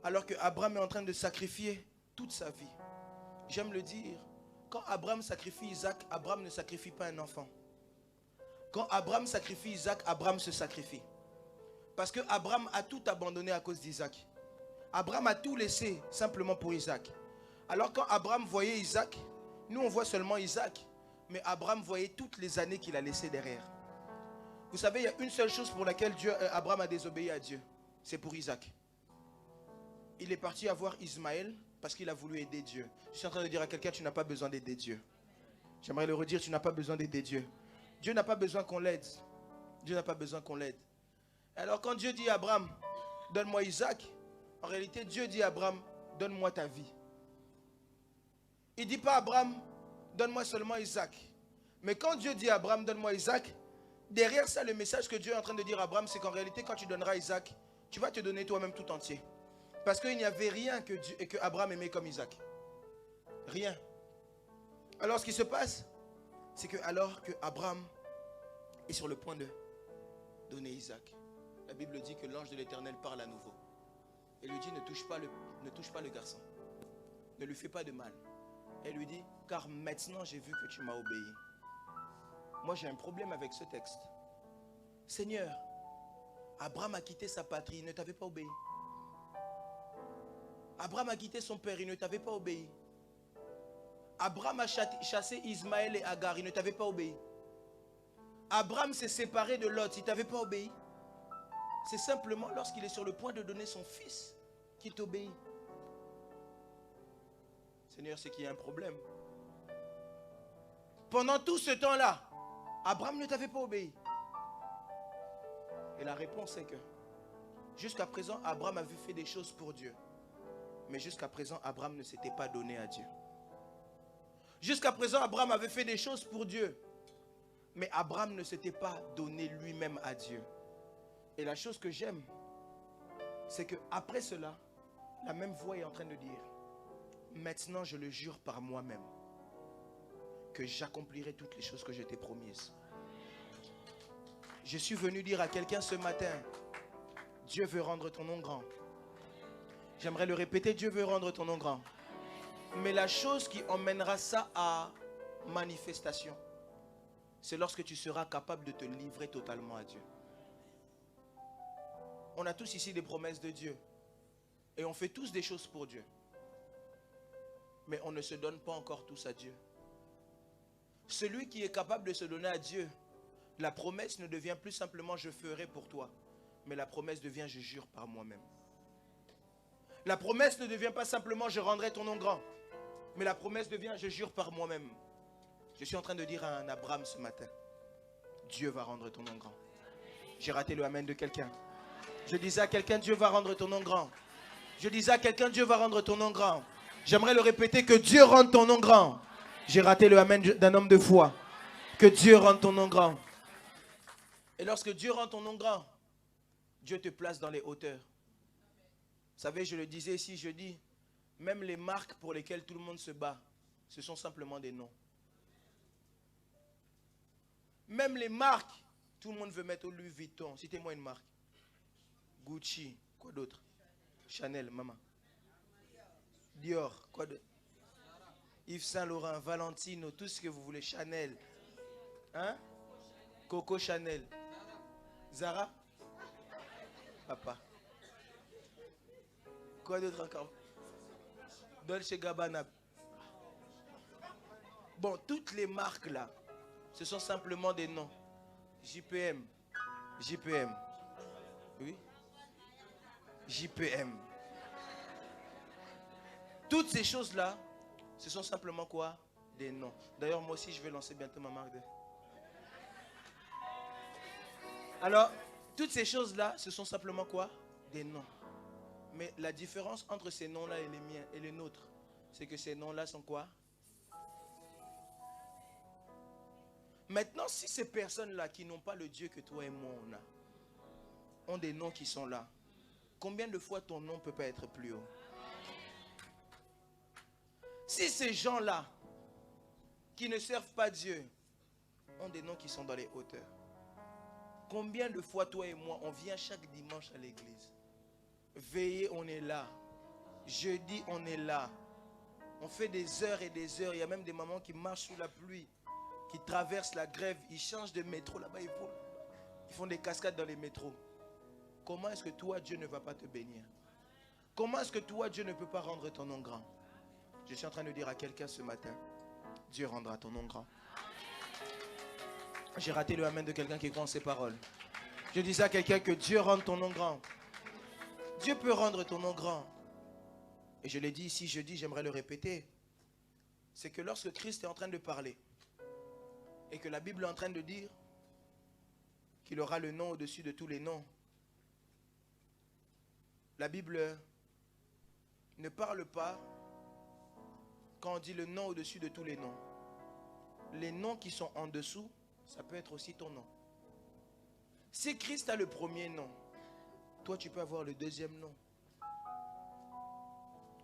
alors que Abraham est en train de sacrifier toute sa vie, j'aime le dire, quand Abraham sacrifie Isaac, Abraham ne sacrifie pas un enfant. Quand Abraham sacrifie Isaac, Abraham se sacrifie. Parce que Abraham a tout abandonné à cause d'Isaac. Abraham a tout laissé simplement pour Isaac. Alors quand Abraham voyait Isaac, nous on voit seulement Isaac, mais Abraham voyait toutes les années qu'il a laissées derrière. Vous savez, il y a une seule chose pour laquelle Abraham a désobéi à Dieu. C'est pour Isaac. Il est parti avoir Ismaël parce qu'il a voulu aider Dieu. Je suis en train de dire à quelqu'un, tu n'as pas besoin d'aider Dieu. J'aimerais le redire, tu n'as pas besoin d'aider Dieu. Dieu n'a pas besoin qu'on l'aide. Dieu n'a pas besoin qu'on l'aide. Alors quand Dieu dit à Abraham, donne-moi Isaac, en réalité Dieu dit à Abraham, donne-moi ta vie. Il ne dit pas à Abraham, donne-moi seulement Isaac. Mais quand Dieu dit à Abraham, donne-moi Isaac, derrière ça, le message que Dieu est en train de dire à Abraham, c'est qu'en réalité, quand tu donneras Isaac, tu vas te donner toi-même tout entier. Parce qu'il n'y avait rien que Abraham aimait comme Isaac. Rien. Alors ce qui se passe, c'est que alors que Abraham est sur le point de donner Isaac, la Bible dit que l'ange de l'Éternel parle à nouveau. Et lui dit, ne touche pas le garçon. Ne lui fais pas de mal. Et lui dit, car maintenant j'ai vu que tu m'as obéi. Moi j'ai un problème avec ce texte. Seigneur, Abraham a quitté sa patrie, il ne t'avait pas obéi. Abraham a quitté son père, il ne t'avait pas obéi. Abraham a chassé Ismaël et Agar, il ne t'avait pas obéi. Abraham s'est séparé de Lot, il ne t'avait pas obéi. C'est simplement lorsqu'il est sur le point de donner son fils qu'il t'obéit. Seigneur, c'est qu'il y a un problème. Pendant tout ce temps-là, Abraham ne t'avait pas obéi. Et la réponse est que jusqu'à présent, Abraham avait fait des choses pour Dieu. Mais jusqu'à présent, Abraham ne s'était pas donné à Dieu. Jusqu'à présent, Abraham avait fait des choses pour Dieu. Mais Abraham ne s'était pas donné lui-même à Dieu. Et la chose que j'aime, c'est qu'après cela, la même voix est en train de dire, maintenant je le jure par moi-même, que j'accomplirai toutes les choses que je t'ai promises. Je suis venu dire à quelqu'un ce matin, Dieu veut rendre ton nom grand. J'aimerais le répéter, Dieu veut rendre ton nom grand. Mais la chose qui emmènera ça à manifestation, c'est lorsque tu seras capable de te livrer totalement à Dieu. On a tous ici des promesses de Dieu. Et on fait tous des choses pour Dieu. Mais on ne se donne pas encore tous à Dieu. celui qui est capable de se donner à Dieu, la promesse ne devient plus simplement je ferai pour toi, mais la promesse devient je jure par moi-même. La promesse ne devient pas simplement je rendrai ton nom grand, mais la promesse devient je jure par moi-même. Je suis en train de dire à un Abraham ce matin, Dieu va rendre ton nom grand. J'ai raté le amen de quelqu'un. Je disais à quelqu'un, Dieu va rendre ton nom grand. Je disais à quelqu'un, Dieu va rendre ton nom grand. J'aimerais le répéter, que Dieu rende ton nom grand. J'ai raté le amen d'un homme de foi. Que Dieu rende ton nom grand. Et lorsque Dieu rend ton nom grand, Dieu te place dans les hauteurs. Vous savez, je le disais ici, je dis, même les marques pour lesquelles tout le monde se bat, ce sont simplement des noms. Même les marques, tout le monde veut mettre au Louis Vuitton. Citez-moi une marque. Gucci, quoi d'autre? Chanel, maman. Dior, quoi d'autre? Yves Saint Laurent, Valentino, tout ce que vous voulez. Chanel. Hein? Coco Chanel. Zara? Papa. Quoi d'autre encore? Dolce Gabbana. Bon, toutes les marques là, ce sont simplement des noms. JPM. JPM. Oui? JPM. Toutes ces choses-là, ce sont simplement quoi? Des noms. D'ailleurs, moi aussi, je vais lancer bientôt ma marque de... Alors, toutes ces choses-là, ce sont simplement quoi? Des noms. Mais la différence entre ces noms-là et les miens et les nôtres, c'est que ces noms-là sont quoi? Maintenant, si ces personnes-là qui n'ont pas le Dieu que toi et moi on a, ont des noms qui sont là, combien de fois ton nom ne peut pas être plus haut? Si ces gens-là, qui ne servent pas Dieu, ont des noms qui sont dans les hauteurs, combien de fois toi et moi, on vient chaque dimanche à l'église? Veillez, on est là. Jeudi, on est là. On fait des heures et des heures. Il y a même des mamans qui marchent sous la pluie, qui traversent la grève. Ils changent de métro là-bas. Ils font des cascades dans les métros. Comment est-ce que toi, Dieu ne va pas te bénir? Comment est-ce que toi, Dieu ne peut pas rendre ton nom grand? Je suis en train de dire à quelqu'un ce matin, Dieu rendra ton nom grand. J'ai raté le amen de quelqu'un qui croit en ces paroles. Je disais à quelqu'un que Dieu rende ton nom grand. Dieu peut rendre ton nom grand. Et je l'ai dit ici, jeudi, j'aimerais le répéter. C'est que lorsque Christ est en train de parler, et que la Bible est en train de dire qu'il aura le nom au-dessus de tous les noms, la Bible ne parle pas, quand on dit le nom au-dessus de tous les noms, les noms qui sont en dessous, ça peut être aussi ton nom. Si Christ a le premier nom, toi tu peux avoir le deuxième nom.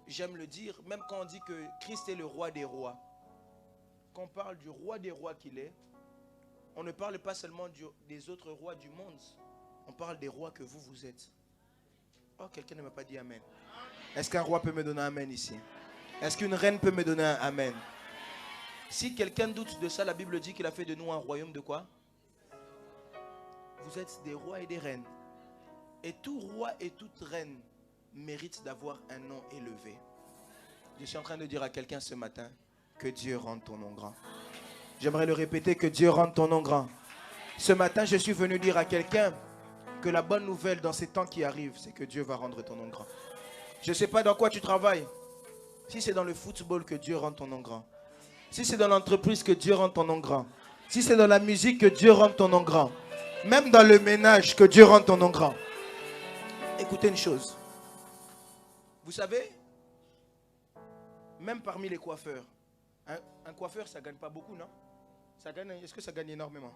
J'aime le dire, même quand on dit que Christ est le roi des rois, quand on parle du roi des rois qu'il est, on ne parle pas seulement des autres rois du monde, on parle des rois que vous êtes. Oh, quelqu'un ne m'a pas dit amen. Est-ce qu'un roi peut me donner un amen ici? Est-ce qu'une reine peut me donner un amen? Si quelqu'un doute de ça, la Bible dit qu'il a fait de nous un royaume de quoi? Vous êtes des rois et des reines. Et tout roi et toute reine mérite d'avoir un nom élevé. Je suis en train de dire à quelqu'un ce matin que Dieu rende ton nom grand. J'aimerais le répéter, que Dieu rende ton nom grand. Ce matin, je suis venu dire à quelqu'un que la bonne nouvelle dans ces temps qui arrivent, c'est que Dieu va rendre ton nom grand. Je ne sais pas dans quoi tu travailles. Si c'est dans le football, que Dieu rende ton nom grand. Si c'est dans l'entreprise, que Dieu rende ton nom grand. Si c'est dans la musique, que Dieu rende ton nom grand. Même dans le ménage, que Dieu rende ton nom grand. Écoutez une chose. Vous savez, même parmi les coiffeurs, un coiffeur, ça ne gagne pas beaucoup, non? Ça gagne, est-ce que ça gagne énormément?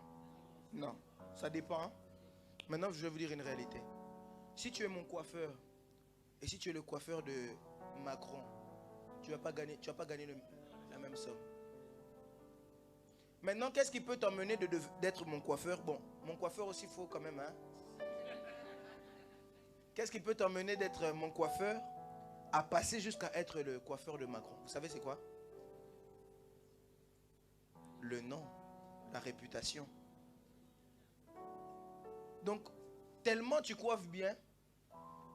Non, ça dépend. Hein? Maintenant, je vais vous dire une réalité. Si tu es mon coiffeur, et si tu es le coiffeur de Macron, tu ne vas pas gagner la même somme. Maintenant, qu'est-ce qui peut t'emmener d'être mon coiffeur? Bon, mon coiffeur aussi, il faut quand même. Hein? Qu'est-ce qui peut t'emmener d'être mon coiffeur à passer jusqu'à être le coiffeur de Macron? Vous savez c'est quoi? Le nom, la réputation. Donc, tellement tu coiffes bien,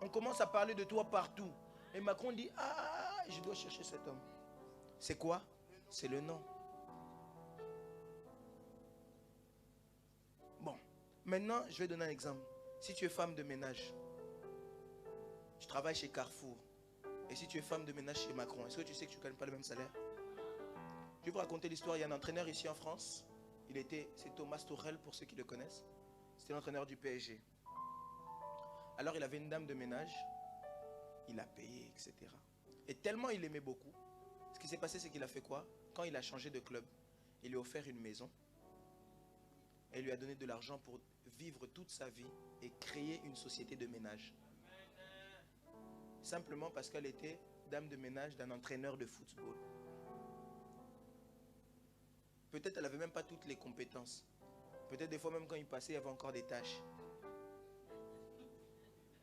on commence à parler de toi partout. Et Macron dit, ah, je dois chercher cet homme. C'est quoi? C'est le nom. Maintenant, je vais donner un exemple. Si tu es femme de ménage, tu travailles chez Carrefour, et si tu es femme de ménage chez Macron, est-ce que tu sais que tu ne gagnes pas le même salaire? Je vais vous raconter l'histoire. Il y a un entraîneur ici en France. C'est Thomas Tuchel pour ceux qui le connaissent. C'était l'entraîneur du PSG. Alors il avait une dame de ménage. Il a payé, etc. Et tellement il aimait beaucoup. Ce qui s'est passé, c'est qu'il a fait quoi? Quand il a changé de club, il lui a offert une maison. Et il lui a donné de l'argent pour vivre toute sa vie et créer une société de ménage. Simplement parce qu'elle était dame de ménage d'un entraîneur de football. Peut-être elle n'avait même pas toutes les compétences. Peut-être des fois même quand il passait, il y avait encore des tâches.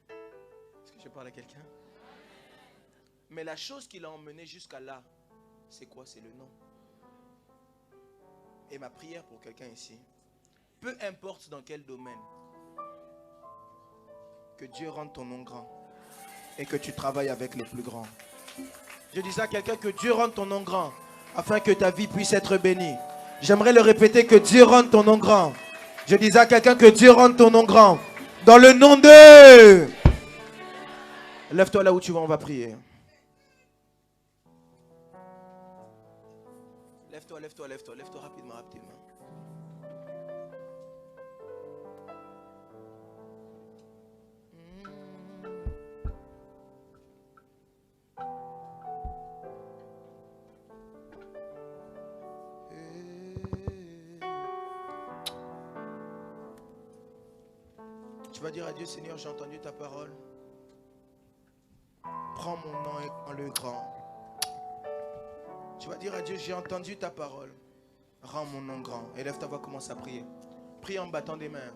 Est-ce que je parle à quelqu'un? Mais la chose qui l'a emmené jusqu'à là, c'est quoi? C'est le nom. Et ma prière pour quelqu'un ici, peu importe dans quel domaine, que Dieu rende ton nom grand et que tu travailles avec les plus grands. Je disais à quelqu'un que Dieu rende ton nom grand afin que ta vie puisse être bénie. J'aimerais le répéter, que Dieu rende ton nom grand. Je disais à quelqu'un que Dieu rende ton nom grand. Dans le nom de... Lève-toi là où tu vas, on va prier. Lève-toi, lève-toi, lève-toi, lève-toi rapidement, rapidement. Tu vas dire à Dieu, Seigneur, j'ai entendu ta parole. Prends mon nom et rends le grand. Tu vas dire à Dieu, j'ai entendu ta parole. Rends mon nom grand. Et lève ta voix, commence à prier. Prie en battant des mains.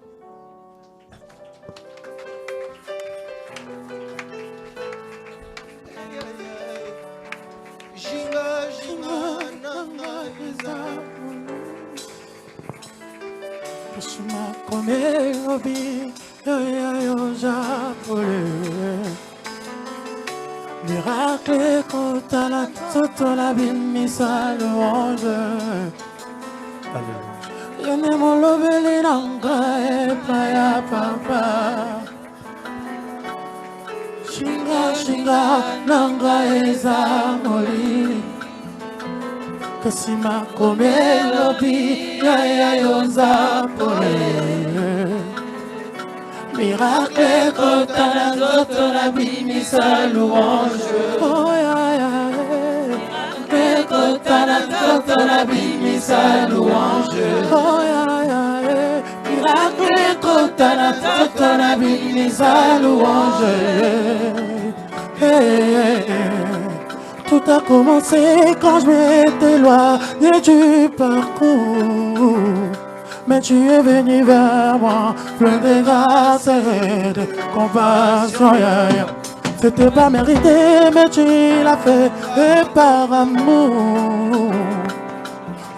Miracle contre la toute la vie mise à louange. Yo ne mon lobeli nanga e playa papa. Shinga shinga nanga eza moli. Kasima kome lobi ya yoza pole. Miracle contre la toute la vie mise à louange. Oh ya ya. Miracle contre la toute la vie mise à louange. Oh ya ya. Miracle contre la toute la vie mise à louange. Tout a commencé quand je m'étais éloigné du parcours. Mais tu es venu vers moi, plein de grâce et de compassion. C'était pas mérité, mais tu l'as fait, et par amour.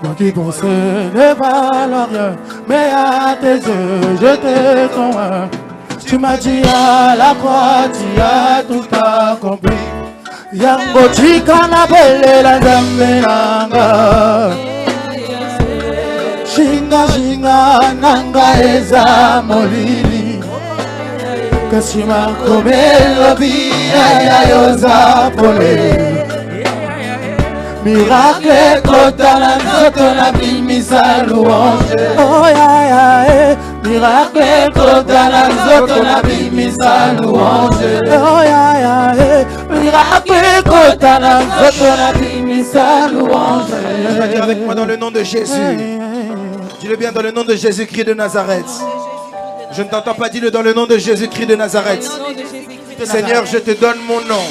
Moi qui pensais ne valoir rien, mais à tes yeux, je t'ai convaincu. Tu m'as dit à la croix, tu as tout accompli. Yango chikana bele la zamenanga. Shinga shinga nanga eza molili. Kasima komelo biya yoza pole. Miracle kotala zoto la bimisa louange. Oh ya ya. Miracle kotala zoto la bimisa louange. Oh ya ya. Miracle kotala zoto la bimisa louange. Tu vas dire avec moi dans le nom de Jésus. Dis-le bien dans le nom de Jésus-Christ de Nazareth. Je ne t'entends pas, dis-le dans le nom de Jésus-Christ de Nazareth. Seigneur, je te donne mon nom.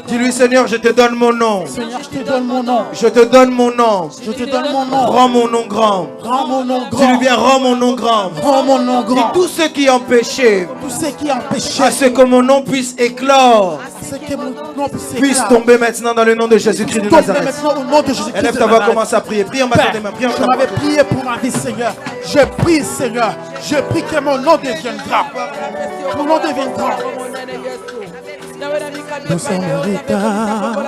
Dis-lui, Seigneur, je te donne mon nom. Seigneur, je te donne mon nom. Je te donne mon nom. Je te donne mon nom. Rends mon nom grand. Rends mon nom grand. Dis-lui bien, rends mon nom grand. Rends mon nom grand. Dis tous ceux qui ont péché, Tous ceux qui ont péché, à ce que mon nom puisse éclore, ceux qui mon nom puisse tomber maintenant dans le nom de Jésus-Christ de Nazareth. maintenant au nom de Jésus-Christ. Élève ta voix, commence à prier. Prie en battant tes mains. Prie en Je battant m'avais tes mains. prié pour ma vie, Seigneur. Je prie, Seigneur. Je prie que mon nom devienne grand. Mon nom devienne grand. Nous sommes en retard.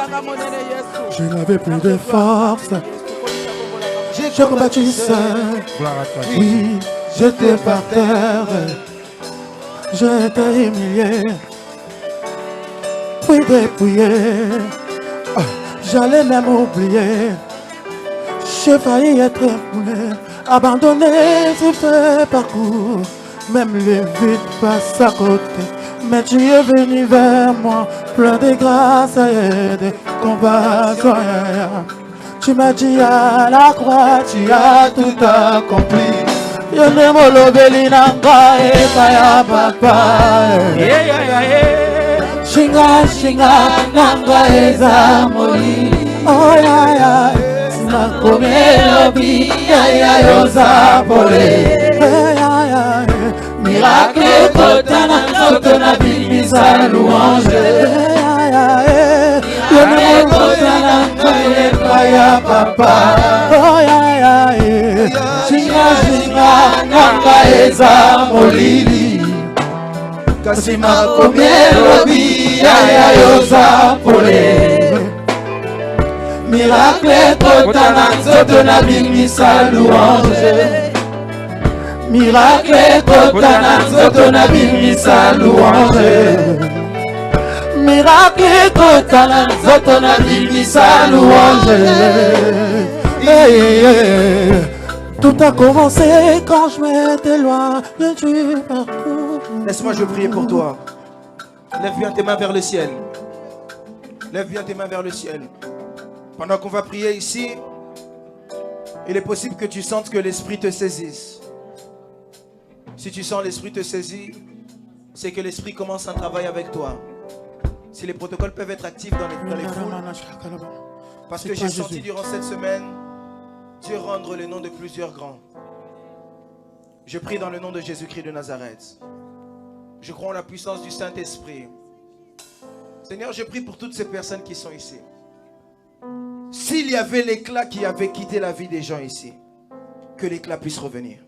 Je n'avais plus de force. J'ai combattu seul. Oui, J'étais par terre, j'étais humilié, puis dépouillé. J'allais même oublier. J'ai failli être foulé, abandonné sur ce parcours. Même les vides passent à côté. Mais tu es venu vers moi, plein de grâce et de compassion. Tu m'as dit à la croix, tu as tout accompli. Yone molobeli nanga e kaya papa. Shinga shinga nanga e zamoli. Oh ya ya. Makomelobi ya ya yoza pole. Ya ya. Miracle kotana soto na bimisa louange. Ya ya. Yone kotana e kaya papa. Oh ya ya. Shinga shinga nanga eza molili. Kasima komelobi ya ya yoza pole. Miracle kotana nzoto na bimisa louange. Miracle kotana nzoto na bimisa louange. Miracle kotana nzoto na bimisa louange. Hey, hey, hey. Tout a commencé quand je m'étais loin du parcours. Laisse-moi, je prie pour toi. Lève bien tes mains vers le ciel. Lève bien tes mains vers le ciel. Pendant qu'on va prier ici, il est possible que tu sentes que l'Esprit te saisisse. Si tu sens l'Esprit te saisir, c'est que l'Esprit commence un travail avec toi. Si les protocoles peuvent être actifs dans les foules, parce que j'ai senti durant cette semaine Dieu rendre le nom de plusieurs grands. Je prie dans le nom de Jésus-Christ de Nazareth. Je crois en la puissance du Saint-Esprit. Seigneur, je prie pour toutes ces personnes qui sont ici. S'il y avait l'éclat qui avait quitté la vie des gens ici, que l'éclat puisse revenir.